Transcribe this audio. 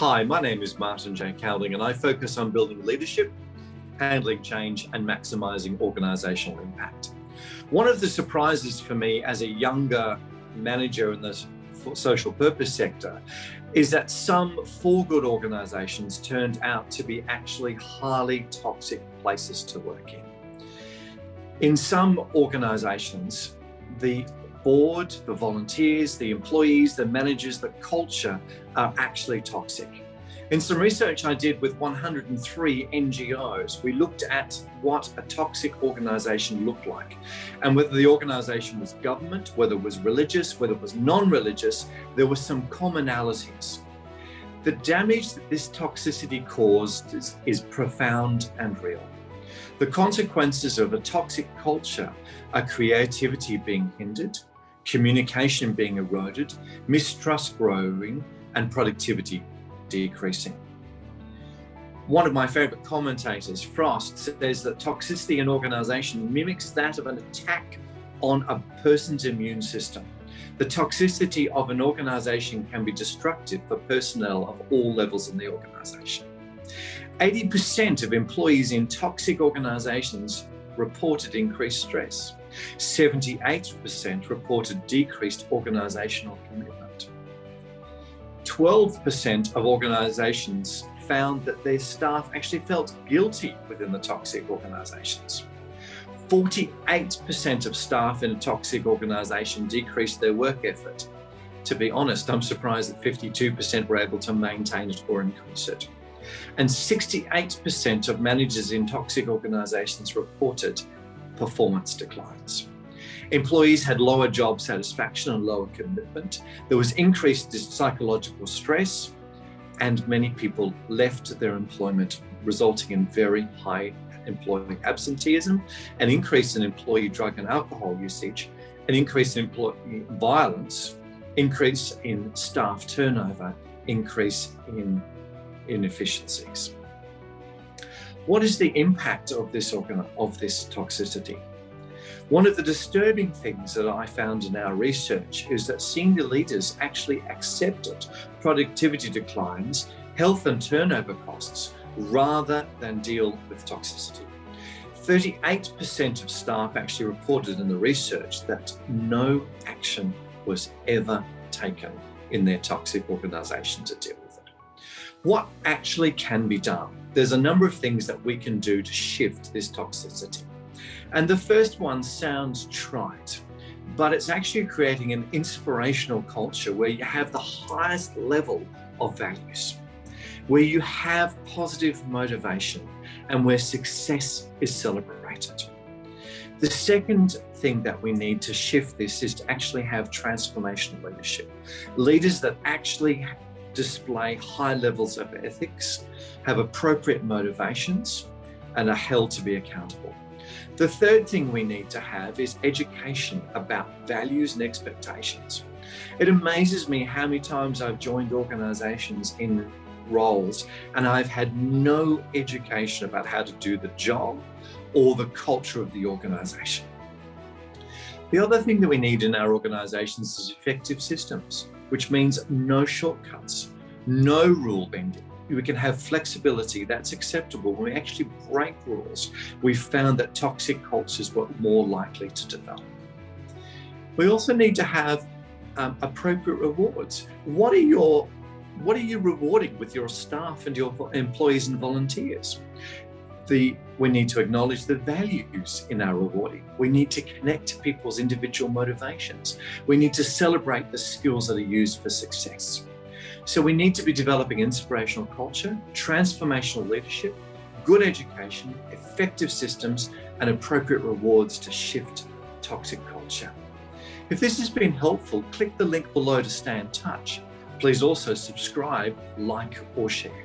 Hi, my name is Martin J. Cowling, and I focus on building leadership, handling change, and maximising organisational impact. One of the surprises for me as a younger manager in the social purpose sector is that some for-good organisations turned out to be actually highly toxic places to work in. In some organisations, the board, the volunteers, the employees, the managers, the culture are actually toxic. In some research I did with 103 NGOs, we looked at what a toxic organisation looked like and whether the organisation was government, whether it was religious, whether it was non-religious, there were some commonalities. The damage that this toxicity caused is profound and real. The consequences of a toxic culture are creativity being hindered, communication being eroded, mistrust growing, and productivity decreasing. One of my favourite commentators, Frost, says that toxicity in organisation mimics that of an attack on a person's immune system. The toxicity of an organisation can be destructive for personnel of all levels in the organisation. 80% of employees in toxic organisations reported increased stress. 78% reported decreased organisational commitment. 12% of organisations found that their staff actually felt guilty within the toxic organisations. 48% of staff in a toxic organisation decreased their work effort. To be honest, I'm surprised that 52% were able to maintain it or increase it. And 68% of managers in toxic organisations reported performance declines. Employees had lower job satisfaction and lower commitment. There was increased psychological stress, and many people left their employment, resulting in very high employee absenteeism, an increase in employee drug and alcohol usage, an increase in employee violence, increase in staff turnover, increase in inefficiencies. What is the impact of this toxicity? One of the disturbing things that I found in our research is that senior leaders actually accepted productivity declines, health and turnover costs, rather than deal with toxicity. 38% of staff actually reported in the research that no action was ever taken in their toxic organisation to deal with it. What actually can be done? There's a number of things that we can do to shift this toxicity. And the first one sounds trite, but it's actually creating an inspirational culture where you have the highest level of values, where you have positive motivation, and where success is celebrated. The second thing that we need to shift this is to actually have transformational leadership. Leaders that actually display high levels of ethics, have appropriate motivations, and are held to be accountable. The third thing we need to have is education about values and expectations. It amazes me how many times I've joined organisations in roles and I've had no education about how to do the job or the culture of the organisation. The other thing that we need in our organisations is effective systems, which means no shortcuts, no rule bending. We can have flexibility that's acceptable. When we actually break rules, we found that toxic cultures were more likely to develop. We also need to have appropriate rewards. What are you rewarding with your staff and your employees and volunteers? We need to acknowledge the values in our rewarding. We need to connect to people's individual motivations. We need to celebrate the skills that are used for success. So we need to be developing inspirational culture, transformational leadership, good education, effective systems, and appropriate rewards to shift toxic culture. If this has been helpful, click the link below to stay in touch. Please also subscribe, like, or share.